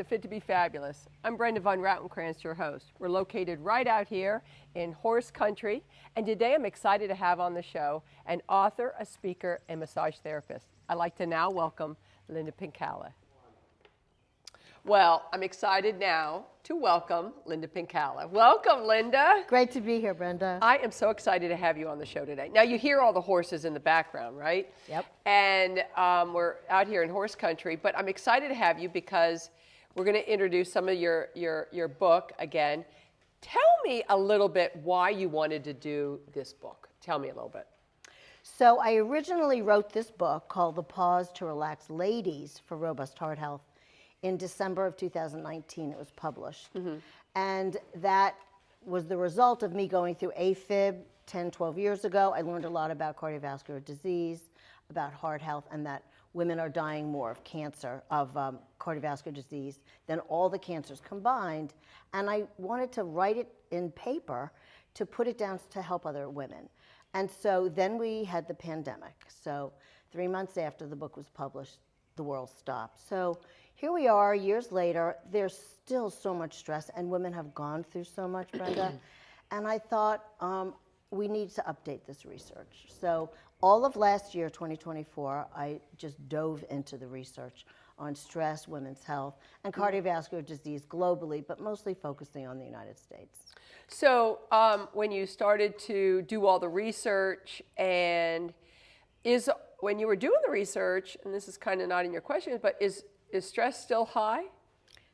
to Fit to be Fabulous. I'm Brenda Von Rautenkrantz, your host. We're located right out here in horse country, and today I'm excited to have on the show an author, a speaker, and massage therapist. I'd like to now welcome Linda Penkala. Well, I'm excited now to welcome Linda Penkala. Welcome, Linda. Great to be here, Brenda. I am so excited to have you on the show today. Now, you hear all the horses in the background, right? Yep. And we're out here in horse country, but I'm excited to have you because we're going to introduce some of your book again. Tell me a little bit why you wanted to do this book. Tell me a little bit. So I originally wrote this book called The Pause to Relax Ladies for Robust Heart Health. In December of 2019, it was published. Mm-hmm. And that was the result of me going through AFib 10, 12 years ago. I learned a lot about cardiovascular disease, about heart health, and that women are dying more of cancer, of cardiovascular disease, than all the cancers combined. And I wanted to write it in paper to put it down to help other women. And so then we had the pandemic. So 3 months after the book was published, the world stopped. So here we are, years later, there's still so much stress, and women have gone through so much, Brenda. And I thought we need to update this research. So all of last year, 2024, I just dove into the research on stress, women's health, and cardiovascular disease globally, but mostly focusing on the United States. So when you started to do all the research, and when you were doing the research, and this is kind of not in your questions, but is stress still high?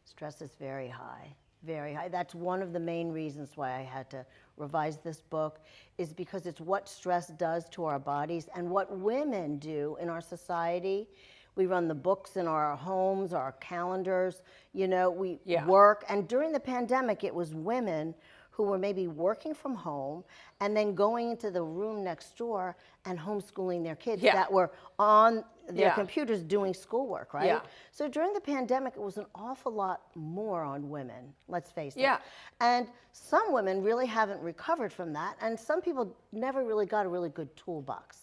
Stress is very high, very high. That's one of the main reasons why I had to revise this book, is because it's what stress does to our bodies and what women do in our society. We run the books in our homes, our calendars, we work. And during the pandemic, it was women who were maybe working from home and then going into the room next door and homeschooling their kids that were on their computers doing schoolwork, right? Yeah. So during the pandemic, it was an awful lot more on women, let's face it. Yeah. And some women really haven't recovered from that, and some people never really got a really good toolbox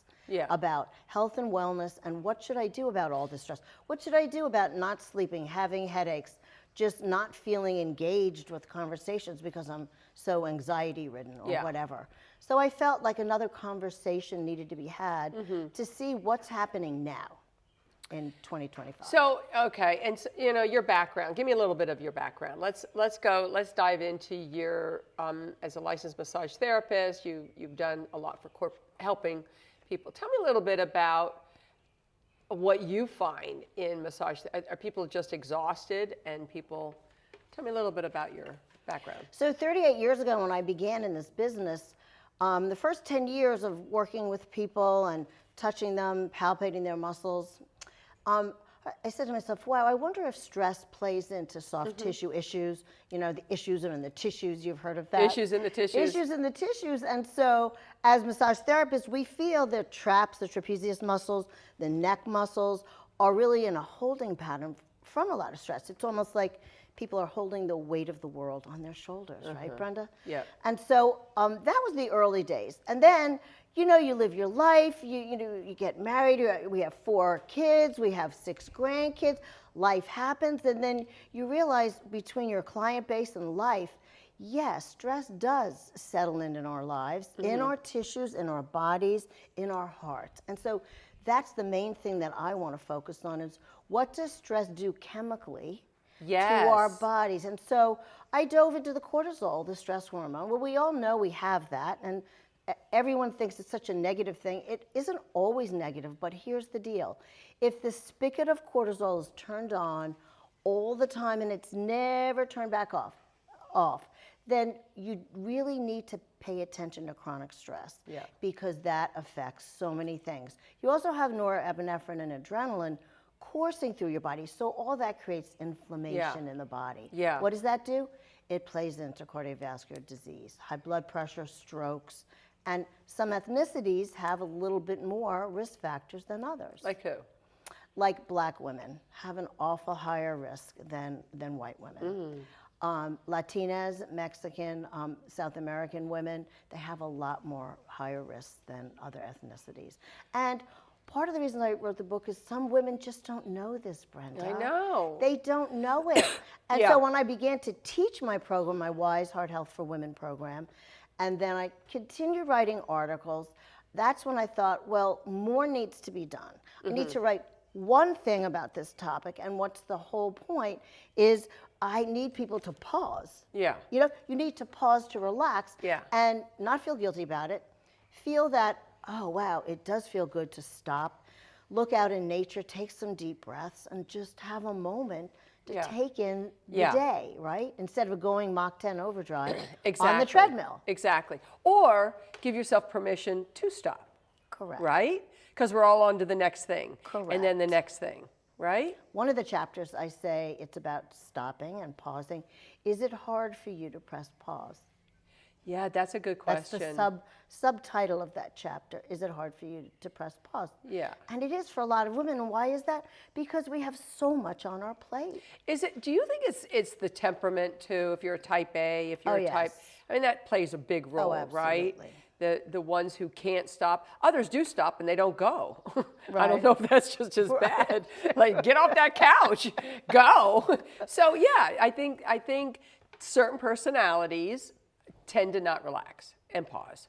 about health and wellness and what should I do about all this stress? What should I do about not sleeping, having headaches, just not feeling engaged with conversations because I'm so anxiety ridden or whatever. So I felt like another conversation needed to be had to see what's happening now in 2025. So, okay, and your background, give me a little bit of your background. Let's dive into your, as a licensed massage therapist, you've done a lot for helping people. Tell me a little bit about what you find in massage. Are people just exhausted tell me a little bit about your background. So 38 years ago when I began in this business, the first 10 years of working with people and touching them, palpating their muscles, I said to myself, wow, I wonder if stress plays into soft tissue issues, the issues are in the tissues, you've heard of that. Issues in the tissues. Issues in the tissues. And so as massage therapists, we feel the traps, the trapezius muscles, the neck muscles are really in a holding pattern from a lot of stress. It's almost like people are holding the weight of the world on their shoulders, right, Brenda? Yeah. And so that was the early days. And then, you live your life, you get married, we have 4 kids, we have 6 grandkids, life happens, and then you realize between your client base and life, yes, stress does settle in our lives, in our tissues, in our bodies, in our hearts. And so that's the main thing that I want to focus on is what does stress do chemically to our bodies? And so I dove into the cortisol, the stress hormone. Well, we all know we have that, and everyone thinks it's such a negative thing. It isn't always negative, but here's the deal. If the spigot of cortisol is turned on all the time and it's never turned back off, then you really need to pay attention to chronic stress because that affects so many things. You also have norepinephrine and adrenaline coursing through your body, so all that creates inflammation in the body. Yeah. What does that do? It plays into cardiovascular disease, high blood pressure, strokes, and some ethnicities have a little bit more risk factors than others. Like who? Like Black women have an awful higher risk than white women. Latinas, Mexican, South American women, they have a lot more higher risk than other ethnicities. And part of the reason I wrote the book is some women just don't know this, Brenda. I know. They don't know it. And Yeah. so when I began to teach my program, my Wise Heart Health for Women program, and then I continued writing articles, that's when I thought, well, more needs to be done. I need to write one thing about this topic, and what's the whole point is I need people to pause. Yeah. You know, you need to pause to relax Yeah. and not feel guilty about it. Feel that, oh, wow, it does feel good to stop. Look out in nature, take some deep breaths, and just have a moment to Yeah. take in the Yeah. day, right? Instead of going Mach 10 overdrive Exactly. on the treadmill. Exactly. Or give yourself permission to stop. Correct. Right? Because we're all on to the next thing. And then the Correct. next thing. Right? One of the chapters I say it's about stopping and pausing. Is it hard for you to press pause? Yeah, that's a good question. That's the subtitle of that chapter. Is it hard for you to press pause? Yeah. And it is for a lot of women. And why is that? Because we have so much on our plate. Is it? Do you think it's the temperament too? If you're a type A, if you're Oh, a type, yes. I mean that plays a big role, right? absolutely. The ones who can't stop, others do stop and they don't go. I don't Right. know if that's just as bad. Like get off that couch, go. So yeah, I think certain personalities tend to not relax and pause.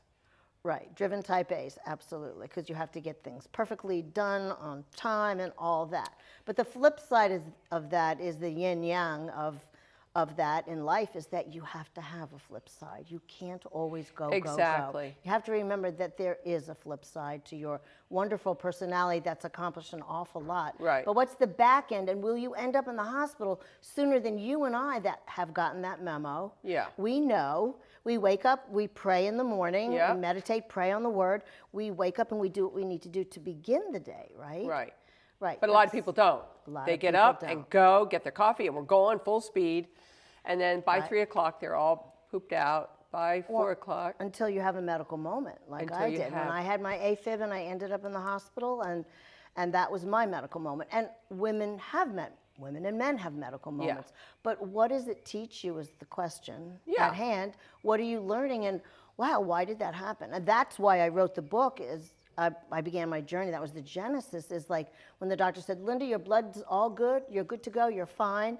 Right, driven type A's, absolutely, because you have to get things perfectly done on time and all that. But the flip side of that is the yin yang of that in life is that you have to have a flip side. You can't always go, Exactly. go. You have to remember that there is a flip side to your wonderful personality that's accomplished an awful lot. Right. But what's the back end? And will you end up in the hospital sooner than you and I that have gotten that memo? Yeah. We know. We wake up, we pray in the morning, Yeah. we meditate, pray on the word. We wake up and we do what we need to do to begin the day, right? Right. Right. But a lot of That's- people don't. lot They of get people up don't. and go, get their coffee, and we're going full speed. And then by Right. 3 o'clock, they're all pooped out. By 4 o'clock. Until you have a medical moment, like Until I you did. When have- I had my AFib and I ended up in the hospital, and that was my medical moment. And women and men have medical Yeah. moments. But what does it teach you is the question Yeah. at hand. What are you learning? And wow, why did that happen? And that's why I wrote the book is I began my journey. That was the genesis, is like when the doctor said, Linda, your blood's all good. You're good to go. You're fine.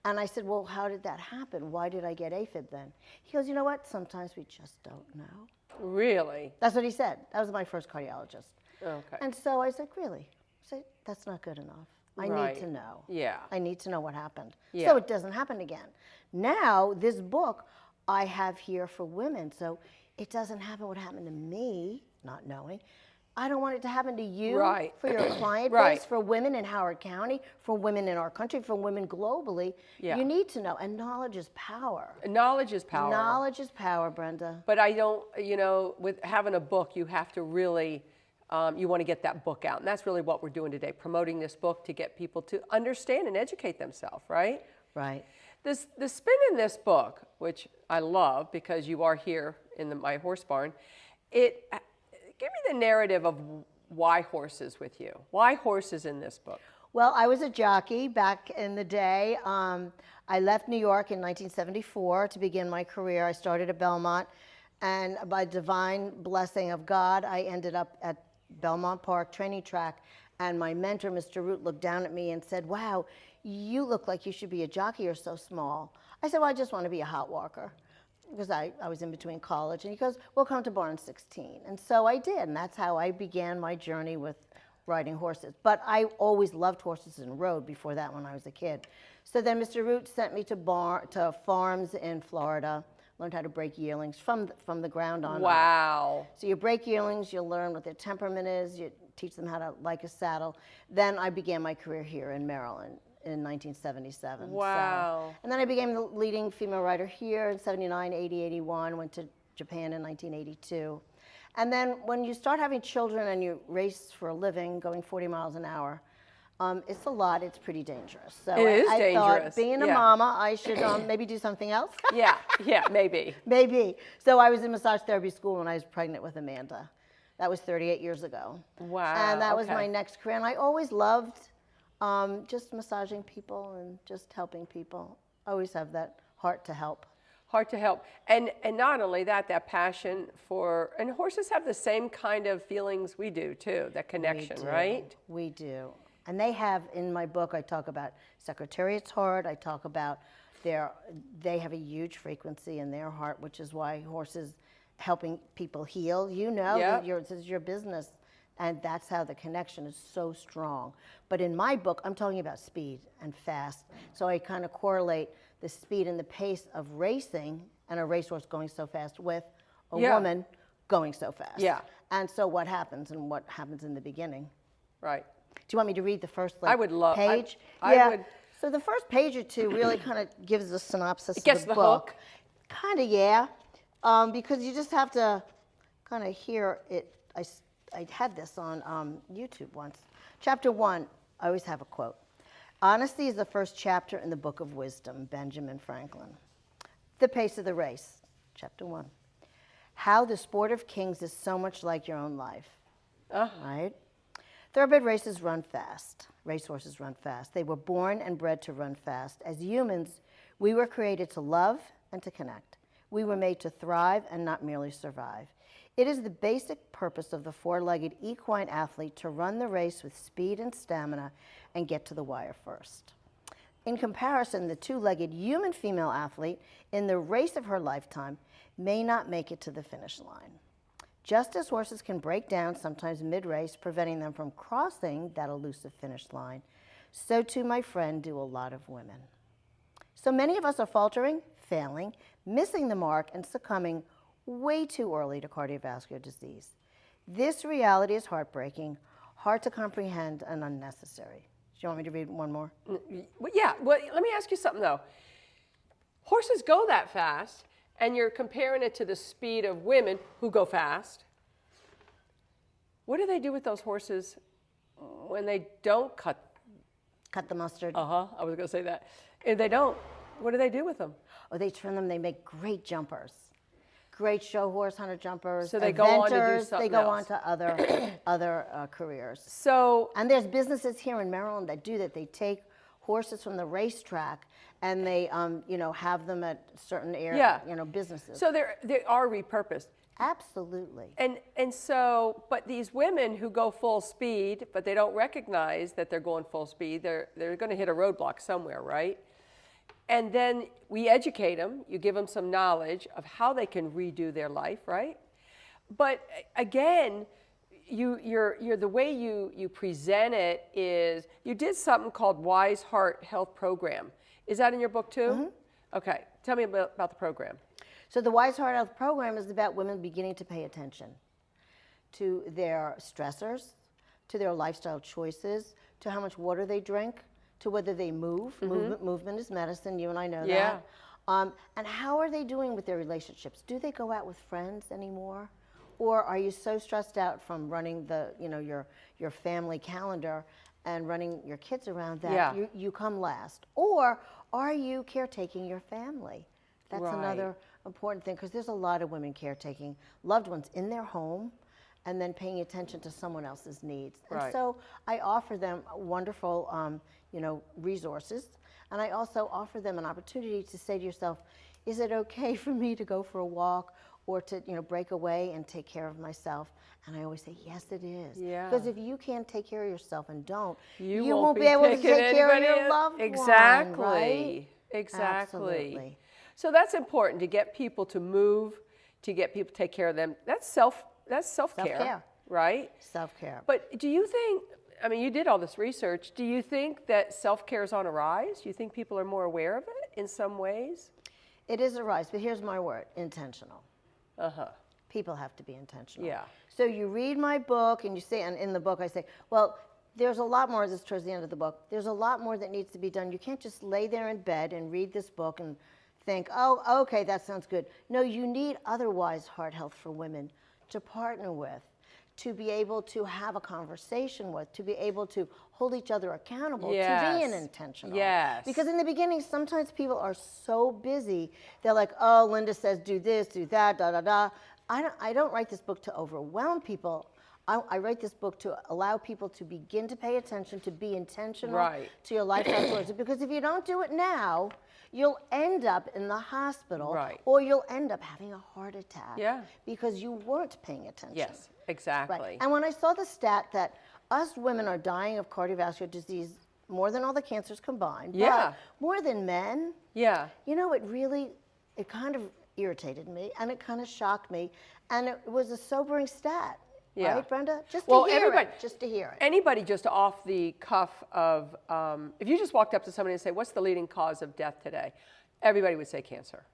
And I said, well, how did that happen? Why did I get AFib then? He goes, you know what? Sometimes we just don't know. Really? That's what he said. That was my first cardiologist. Okay. And so I was like, really? I said, that's not good enough. I Right. need to know. Yeah. I need to know what happened. Yeah. So it doesn't happen again. Now, this book I have here for women. So it doesn't happen what happened to me, not knowing. I don't want it to happen to you, Right. for your client Right. base, for women in Howard County, for women in our country, for women globally. Yeah. You need to know. And knowledge is power. Knowledge is power. Knowledge is power, Brenda. But I don't, with having a book, you have to really, you want to get that book out. And that's really what we're doing today, promoting this book to get people to understand and educate themselves, right? Right. The spin in this book, which I love because you are here in my horse barn, give me the narrative of why horses with you. Why horses in this book? Well, I was a jockey back in the day. I left New York in 1974 to begin my career. I started at Belmont, and by divine blessing of God, I ended up at Belmont Park training track, and my mentor, Mr. Root, looked down at me and said, wow, you look like you should be a jockey, you're so small. I said, well, I just want to be a hot walker, because I was in between college. And he goes, well, come to Barn 16. And so I did, and that's how I began my journey with riding horses. But I always loved horses and rode before that when I was a kid. So then Mr. Root sent me to farms in Florida, learned how to break yearlings from the ground on up. Wow. So you break yearlings, you learn what their temperament is, you teach them how to like a saddle. Then I began my career here in Maryland in 1977. Wow. So, and then I became the leading female rider here in 79, 80, 81, went to Japan in 1982. And then when you start having children and you race for a living, going 40 miles an hour, it's a lot, it's pretty dangerous. So It is I dangerous, thought, being a yeah. mama, I should maybe do something else. Yeah, maybe. Maybe. So I was in massage therapy school when I was pregnant with Amanda. That was 38 years ago. Wow. And that was okay. my next career. And I always loved just massaging people and just helping people. I always have that heart to help. Hard to help. And not only that, that passion for, and horses have the same kind of feelings we do too, that connection, right? We do. And they have, in my book, I talk about Secretariat's heart. I talk about they have a huge frequency in their heart, which is why horses helping people heal. You know, Yep. this is your business. And that's how the connection is so strong. But in my book, I'm talking about speed and fast. So I kind of correlate the speed and the pace of racing and a racehorse going so fast with a Yeah. woman going so fast. Yeah. And so what happens and what happens in the beginning. Right. Do you want me to read the first I would love- page? I would. So the first page or two really kind of gives a synopsis It gets of the book. hook. Kind of, yeah. Because you just have to kind of hear it. I had this on YouTube once. Chapter 1, I always have a quote. Honesty is the first chapter in the book of wisdom, Benjamin Franklin. The pace of the race, chapter 1. How the sport of kings is so much like your own life. Right? Thoroughbred races run fast. Racehorses run fast. They were born and bred to run fast. As humans, we were created to love and to connect. We were made to thrive and not merely survive. It is the basic purpose of the four-legged equine athlete to run the race with speed and stamina and get to the wire first. In comparison, the two-legged human female athlete in the race of her lifetime may not make it to the finish line. Just as horses can break down sometimes mid-race, preventing them from crossing that elusive finish line, so too, my friend, do a lot of women. So many of us are faltering, failing, missing the mark, and succumbing way too early to cardiovascular disease. This reality is heartbreaking, hard to comprehend, and unnecessary. Do you want me to read one more? Well, yeah. Well, let me ask you something though. Horses go that fast, and you're comparing it to the speed of women who go fast. What do they do with those horses when they don't cut? Cut the mustard. I was going to say that. If they don't, what do they do with them? Or they turn them, they make great jumpers. Great show horse hunter jumpers. So they go on to do eventers, something They go else. on to other careers. So, And there's businesses here in Maryland that do that. They take horses from the racetrack and they, have them at certain Yeah. businesses. so they are repurposed. Absolutely. And so, but these women who go full speed, but they don't recognize that they're going full speed, they're going to hit a roadblock somewhere, right? And then we educate them, you give them some knowledge of how they can redo their life, right? But again, you're the way you present it is, you did something called Wise Heart Health Program. Is that in your book too? Mm-hmm. Okay, tell me about the program. So the Wise Heart Health Program is about women beginning to pay attention to their stressors, to their lifestyle choices, to how much water they drink, to whether they move. Movement is medicine. You and I know Yeah. that. And how are they doing with their relationships? Do they go out with friends anymore? Or are you so stressed out from running your family calendar and running your kids around that Yeah. you come last? Or are you caretaking your family? That's Right. another important thing, because there's a lot of women caretaking loved ones in their home and then paying attention to someone else's needs. And Right. so I offer them wonderful resources, and I also offer them an opportunity to say to yourself, is it okay for me to go for a walk or to break away and take care of myself? And I always say, yes, it is. Yeah. Because if you can't take care of yourself and don't, You won't be be able to taking take care of anybody your else. loved Exactly. one, right? Exactly. Absolutely. So that's important, to get people to move, to get people to take care of them. That's self-care, Self-care. right? Self-care. But do you think, I mean, you did all this research, do you think that self-care is on a rise? Do you think people are more aware of it in some ways? It is a rise, but here's my word, intentional. Uh-huh. People have to be intentional. Yeah. So you read my book and you say, and in the book I say, well, there's a lot more, this is towards the end of the book, there's a lot more that needs to be done. You can't just lay there in bed and read this book and think, oh, okay, that sounds good. No, you need otherwise heart health for women to partner with, to be able to have a conversation with, to be able to hold each other accountable, to be Yes. intentional. Yes. Because in the beginning, sometimes people are so busy, they're like, oh, Linda says do this, do that, da, da, da. I don't write this book to overwhelm people. I write this book to allow people to begin to pay attention, to be intentional Right. to your lifestyle choices. Because if you don't do it now, you'll end up in the hospital, Right. or you'll end up having a heart attack Yeah. because you weren't paying attention. Yes, exactly. Right. And when I saw the stat that us women are dying of cardiovascular disease more than all the cancers combined, Yeah. but more than men, Yeah. you know, it kind of irritated me and it kind of shocked me. And it was a sobering stat. Yeah. Right, Brenda? Just Well, to hear everybody- it. Just to hear it. Anybody just off the cuff of, if you just walked up to somebody and say, what's the leading cause of death today? Everybody would say cancer.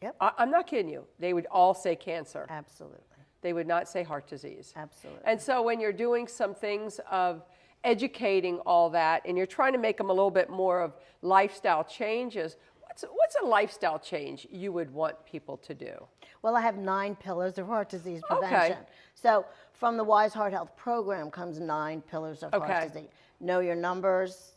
Yep. I'm not kidding you. They would all say cancer. Absolutely. They would not say heart disease. Absolutely. And so when you're doing some things of educating all that and you're trying to make them a little bit more of lifestyle changes, what's a lifestyle change you would want people to do? Well, I have 9 pillars of heart disease Okay. prevention. So from the Wise Heart Health program comes 9 pillars of Okay. heart disease. Know your numbers,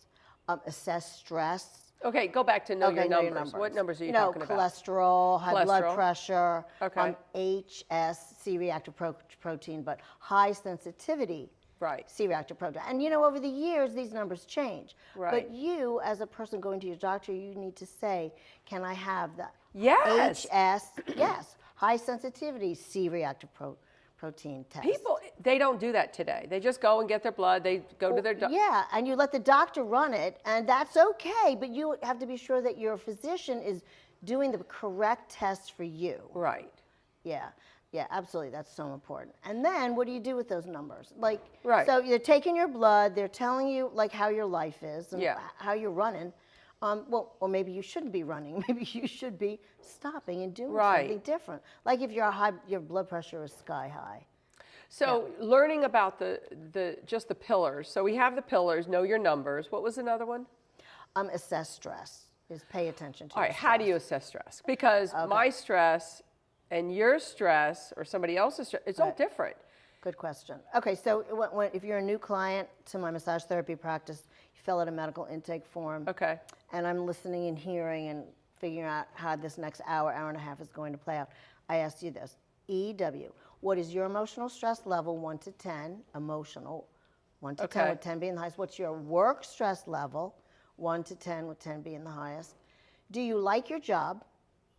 assess stress. Okay, go back to know your know numbers. What numbers are you know, talking about? cholesterol, high blood Cholesterol. pressure, Okay. HS, C-reactive protein, but high sensitivity Right. C-reactive protein. And you know, over the years, these numbers change. Right. But you, as a person going to your doctor, you need to say, can I have the Yes. HS, yes, high sensitivity C-reactive protein test. People, they don't do that today. They just go and get their blood. They go to their doctor. Yeah, and you let the doctor run it, and that's okay, but you have to be sure that your physician is doing the correct tests for you. Right. Yeah, yeah, absolutely. That's so important. And then what do you do with those numbers? Like, Right. so they're taking your blood, they're telling you like how your life is and Yeah. how you're running. Well, or maybe you shouldn't be running. Maybe you should be stopping and doing Right. something different. Like if your blood pressure is sky high. So learning about just the pillars. So we have the pillars, know your numbers. What was another one? Assess stress. Is pay attention to. All your right, how do stress. you assess stress? Because my stress and your stress or somebody else's stress, it's all Right. different. Good question. Okay, so if you're a new client to my massage therapy practice, you fill out a medical intake form. Okay. And I'm listening and hearing and figuring out how this next hour and a half is going to play out. I asked you this. EW, what is your emotional stress level 1 to 10? Emotional, 1 to 10 Okay. with 10 being the highest. What's your work stress level? 1 to 10 with 10 being the highest. Do you like your job?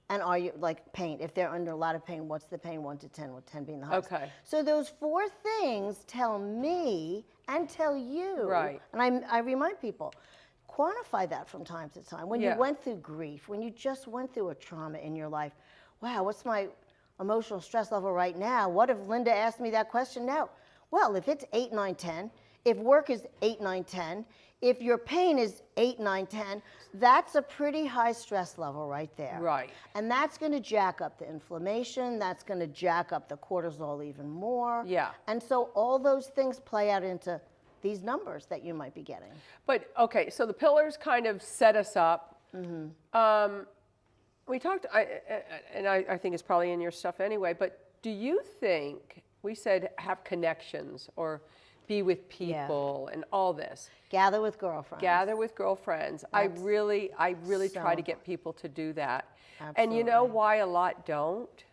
And are you like pain? If they're under a lot of pain, what's the pain 1 to 10 with 10 being the highest? Okay. So those 4 things tell me and tell you. Right. And I remind people, quantify that from time to time. When Yeah. you went through grief, when you just went through a trauma in your life, wow, what's my emotional stress level right now? What if Linda asked me that question now? Well, if it's 8, 9, 10, if work is 8, 9, 10, if your pain is 8, 9, 10, that's a pretty high stress level right there. Right. And that's going to jack up the inflammation. That's going to jack up the cortisol even more. Yeah. And so all those things play out into these numbers that you might be getting. But okay, so the pillars kind of set us up. We talked, I think it's probably in your stuff anyway, but do you think, we said have connections or be with people and all this. Gather with girlfriends. Gather with girlfriends. I really so try to get people to do that. And you know Absolutely. why a lot don't?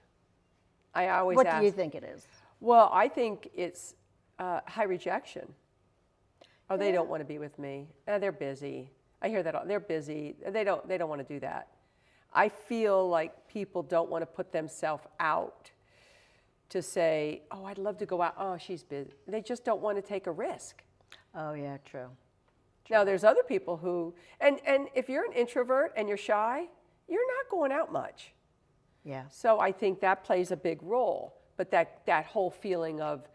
I always What ask. do you think it is? Well, I think it's high rejection. Oh, they don't want to be with me. They're busy. I hear that. They're busy. They don't want to do that. I feel like people don't want to put themselves out to say, oh, I'd love to go out. Oh, she's busy. They just don't want to take a risk. Oh, yeah, true. Now, there's other people who, and if you're an introvert and you're shy, you're not going out much. Yeah. So I think that plays a big role. But that whole feeling of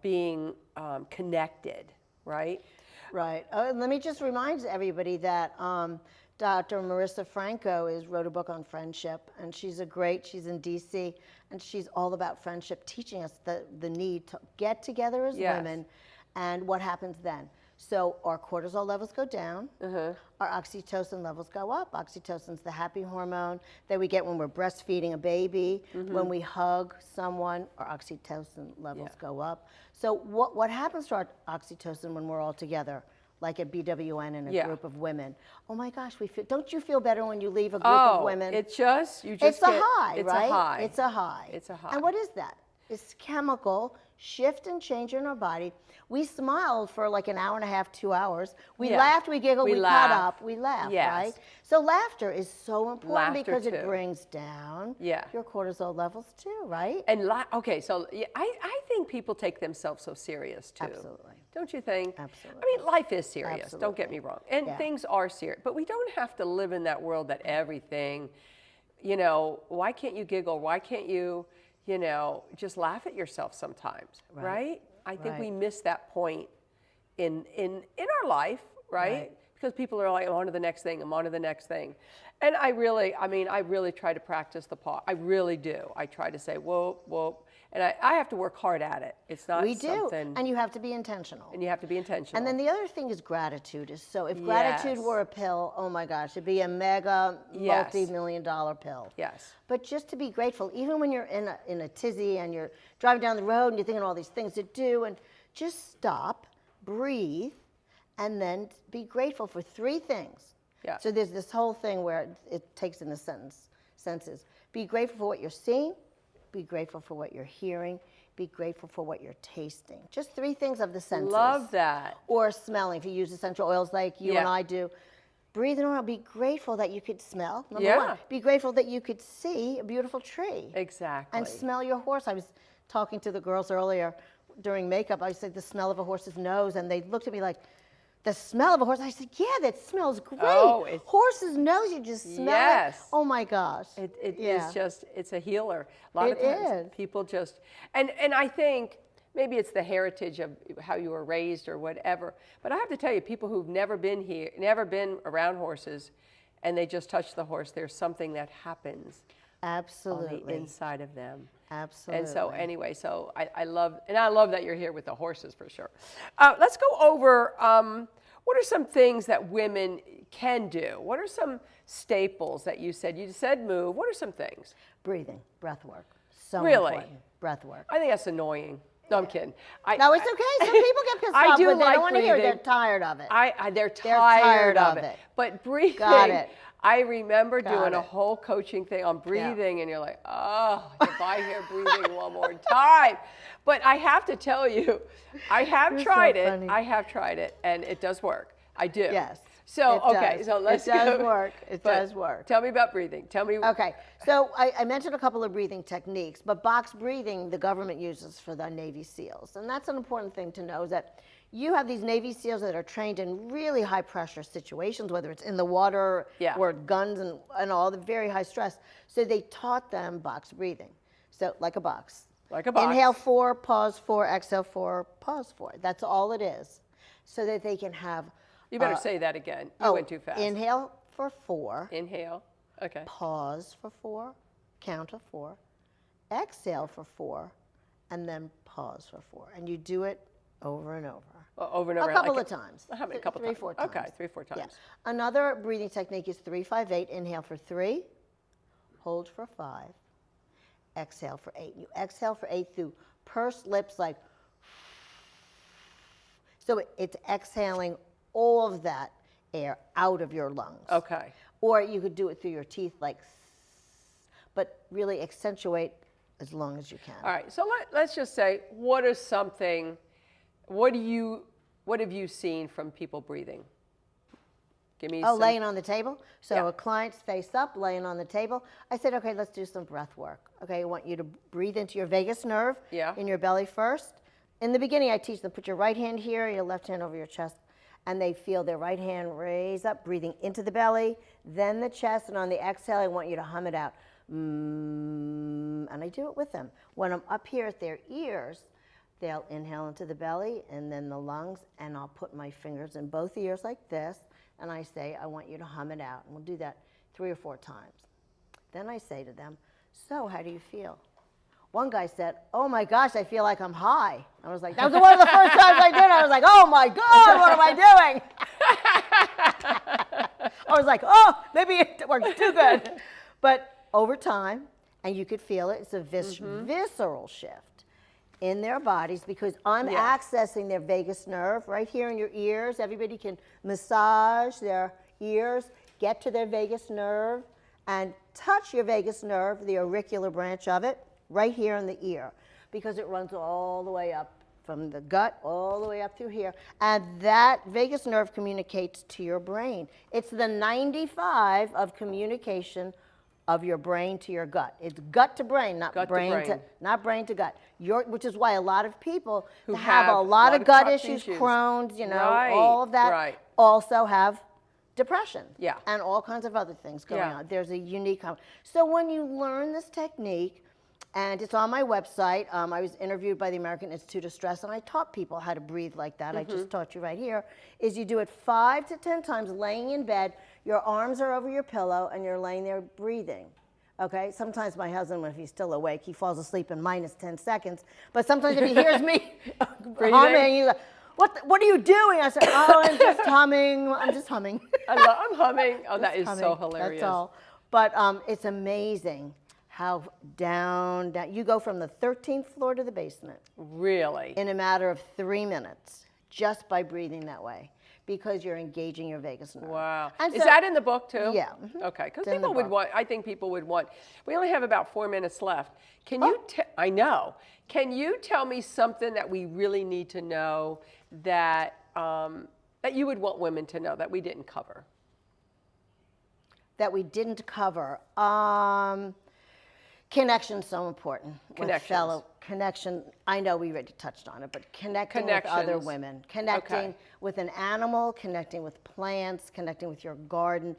being connected, right? Right. Let me just remind everybody that Dr. Marissa Franco wrote a book on friendship, and she's in DC, and she's all about friendship, teaching us the need to get together as Yes. women and what happens then. So our cortisol levels go down, our oxytocin levels go up. Oxytocin's the happy hormone that we get when we're breastfeeding a baby. When we hug someone, our oxytocin levels go up. So what happens to our oxytocin when we're all together? Like at BWN in a group of women. Oh my gosh, don't you feel better when you leave a group of women? It's a It's a high, it's right? a high. It's a high. It's a high. And what is that? It's chemical shift and change in our body. We smiled for like an hour and a half, 2 hours. We Yeah. laughed, we giggled, We we laugh. caught up, we laughed, Yes. right? So laughter is so important Laughter because it too. brings down Yeah. your cortisol levels too, right? And okay, so yeah, I think people take themselves so serious too. Absolutely. Don't you think? Absolutely. I mean, life is serious. Don't get Absolutely. me wrong. And Yeah. things are serious. But we don't have to live in that world that everything, you know, why can't you giggle? Why can't you, you know, just laugh at yourself sometimes, right? I think we Right. miss that point in our life, right? Because people are like, I'm on to the next thing, I'm on to the next thing. And I really try to practice the pause. I really do. I try to say, whoa, whoa. And I have to work hard at it. It's not We do, something. and you have to be intentional. And you have to be intentional. And then the other thing is gratitude. So if gratitude Yes. were a pill, oh my gosh, it'd be a mega Yes. multi-million-dollar pill. Yes. But just to be grateful, even when you're in a tizzy and you're driving down the road and you're thinking of all these things to do, and just stop, breathe, and then be grateful for 3 things. Yeah. So there's this whole thing where it takes in the senses. Be grateful for what you're seeing, be grateful for what you're hearing, be grateful for what you're tasting. Just 3 things of the senses. Love that. Or smelling, if you use essential oils like you and Yeah. I do. Breathe in around. Be grateful that you could smell. Number Yeah. 1. Be grateful that you could see a beautiful tree. Exactly. And smell your horse. I was talking to the girls earlier during makeup. I said the smell of a horse's nose, and they looked at me like, the smell of a horse? I said, yeah, that smells great. Oh, it's- Horse's nose, you just smell Yes. it. Oh my gosh. It is Yeah. just, it's a healer. A lot of It times is. people just, and I think maybe it's the heritage of how you were raised or whatever, but I have to tell you, people who've never been here, never been around horses, and they just touch the horse, there's something that happens on Absolutely. the inside of them. Absolutely. And so anyway, so I love that you're here with the horses for sure. Let's go over, what are some things that women can do? What are some staples that you said move? What are some things? Breathing, breath work. So Really? important. Breath work. I think that's annoying. No, I'm kidding. No, it's okay. Some people get pissed I off, do but they like don't want to hear it. They're breathing. tired of it. They're tired of it. But breathing, Got it. I remember Got doing a it. whole coaching thing on breathing, and you're like, oh, if I hear breathing one more time. But I have to tell you, I have You're tried so it. funny. I have tried it, and it does work. I do. Yes. So, it okay, does. so let's It does go. work. It But does work. Tell me about breathing. Tell me. Okay, so I mentioned a couple of breathing techniques, but box breathing the government uses for the Navy SEALs. And that's an important thing to know, is that you have these Navy SEALs that are trained in really high pressure situations, whether it's in the water Yeah. or guns and all the very high stress. So they taught them box breathing. So like a box. Like a box. Inhale 4, pause 4, exhale 4, pause 4. That's all it is. So that they can have. You better say that again. You went too fast. Inhale for 4. Inhale. Okay. Pause for 4, count to 4, exhale for 4, and then pause for 4. And you do it over and over. Over and over. A couple like of times. How many? Couple 3, times. 4 times. Okay, 3, 4 times. Yeah. Another breathing technique is 3-5-8. Inhale for 3, hold for 5, exhale for 8. You exhale for 8 through pursed lips, like, so it's exhaling all of that air out of your lungs. Okay. Or you could do it through your teeth, like, but really accentuate as long as you can. All right. So let's just say, what have you seen from people breathing? Give me some. Laying on the table. So Yeah. a client's face up, laying on the table. I said, okay, let's do some breath work. Okay, I want you to breathe into your vagus nerve Yeah. in your belly first. In the beginning, I teach them, put your right hand here, your left hand over your chest, and they feel their right hand raise up, breathing into the belly, then the chest, and on the exhale, I want you to hum it out. And I do it with them. When I'm up here at their ears, they'll inhale into the belly and then the lungs, and I'll put my fingers in both ears like this, and I say, I want you to hum it out. And we'll do that 3 or 4 times. Then I say to them, so how do you feel? One guy said, oh my gosh, I feel like I'm high. I was like, that was one of the first times I did it. I was like, oh my God, what am I doing? I was like, oh, maybe it worked too good. But over time, and you could feel it, it's a visceral shift in their bodies, because I'm accessing their vagus nerve right here in your ears. Everybody can massage their ears, get to their vagus nerve, and touch your vagus nerve, the auricular branch of it, right here in the ear. because it runs all the way up from the gut all the way up through here. And that vagus nerve communicates to your brain. It's the 95 of communication of your brain to your gut. It's gut to brain, not Gut to brain brain. not brain to gut. Which is why a lot of people Who have a have lot of gut issues, issues. Crohn's, Right, all of that, right. also have depression. Yeah. And all kinds of other things going Yeah. on. There's a unique. So when you learn this technique, and it's on my website. I was interviewed by the American Institute of Stress, and I taught people how to breathe like that. I just taught you right here. Is you do it 5 to 10 times laying in bed. Your arms are over your pillow, and you're laying there breathing. Okay? Sometimes my husband, if he's still awake, he falls asleep in minus 10 seconds. But sometimes if he hears me humming, he's like, what are you doing? I said, oh, I'm just humming. I'm just humming. I'm humming. Oh, that is Humming. so hilarious. That's all. But it's amazing how down, you go from the 13th floor to the basement Really? in a matter of 3 minutes just by breathing that way because you're engaging your vagus nerve. Wow. And Is so- that in the book too? Yeah. Okay, because It's in the people would book. want, I think people would want, we only have about 4 minutes left. Can you, I know, can you tell me something that we really need to know that, that you would want women to know that we didn't cover? That we didn't cover. Connection's so important. Connections. Connection, I know we already touched on it, but connecting with other Connections. women, connecting with an animal, connecting with plants, connecting with your garden,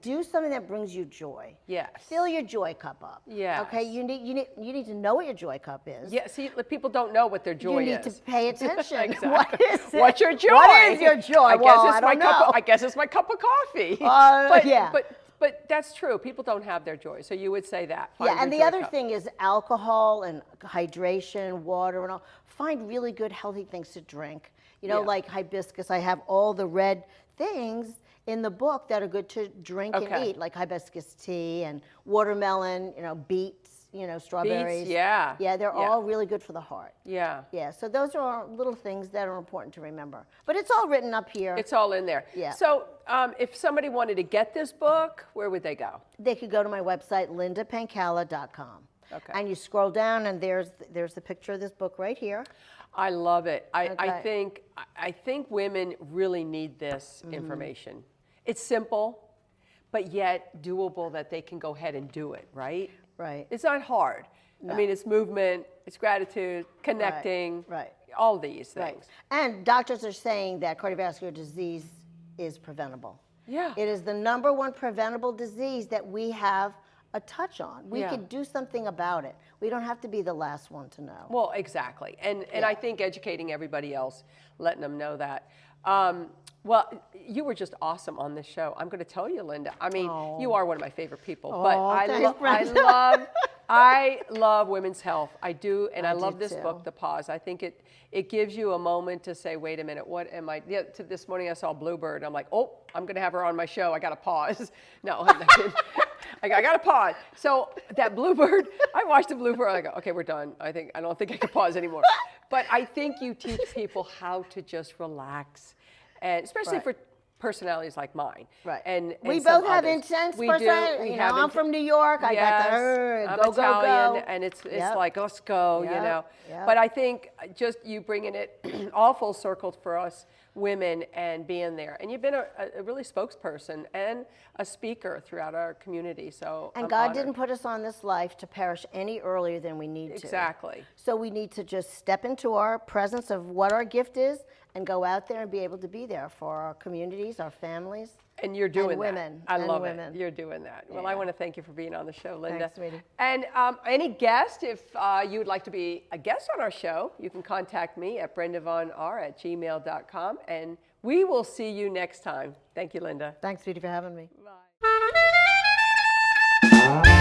do something that brings you joy. Yes. Fill your joy cup up. Yes. Okay, you need to know what your joy cup is. Yeah, see, people don't know what their joy You is. need to pay attention. Exactly. What is it? What's your joy? What is your joy? I guess Well, it's I my don't cup. know. I guess it's my cup of coffee. Yeah. But that's true. People don't have their joy. So you would say that. Yeah, Find and your the joy other cup. thing is alcohol and hydration, water and all. Find really good healthy things to drink. Yeah. Like hibiscus. I have all the red things in the book that are good to drink and eat, like hibiscus tea and watermelon, beets, strawberries. Beets, yeah. Yeah, they're Yeah. all really good for the heart. Yeah. Yeah, so those are little things that are important to remember. But it's all written up here. It's all in there. Yeah. So if somebody wanted to get this book, where would they go? They could go to my website, lindapenkala.com. Okay. And you scroll down, and there's the picture of this book right here. I love it. I Okay. think women really need this information. It's simple, but yet doable that they can go ahead and do it, right? Right. It's not hard. No. I mean, it's movement, it's gratitude, connecting, Right. all these things. Right. And doctors are saying that cardiovascular disease is preventable. Yeah. It is the #1 preventable disease that we have a touch on. We Yeah. could do something about it. We don't have to be the last one to know. Well, exactly. And I think educating everybody else, letting them know that. Well, you were just awesome on this show. I'm going to tell you, Linda. I mean, you are one of my favorite people. But Thanks, I love women's health. I do, and I do love this too. book, The Pause. I think it gives you a moment to say, wait a minute, what am I? Yeah, this morning I saw Bluebird. I'm like, oh, I'm going to have her on my show. I got to pause. No, I got to pause. So that Bluebird, I watched the Bluebird. I go, okay, we're done. I don't think I can pause anymore. But I think you teach people how to just relax, and especially for personalities like mine. Right. And we some both have others. intense We do. personality. We have I'm from New York. I got the I'm go, Italian, go, go. and it's Yep. like, let's go, Yep. But I think just you bringing it all full circle for us women and being there. And you've been a really spokesperson and a speaker throughout our community. So And I'm God honored. didn't put us on this life to perish any earlier than we need to. Exactly. So we need to just step into our presence of what our gift is and go out there and be able to be there for our communities, our families. And you're doing women, that. I and love women. it. You're doing that. Well, I Yeah. want to thank you for being on the show, Linda. Thanks, sweetie. And any guest, if you would like to be a guest on our show, you can contact me at brendavonr@gmail.com, and we will see you next time. Thank you, Linda. Thanks, sweetie, for having me. Bye.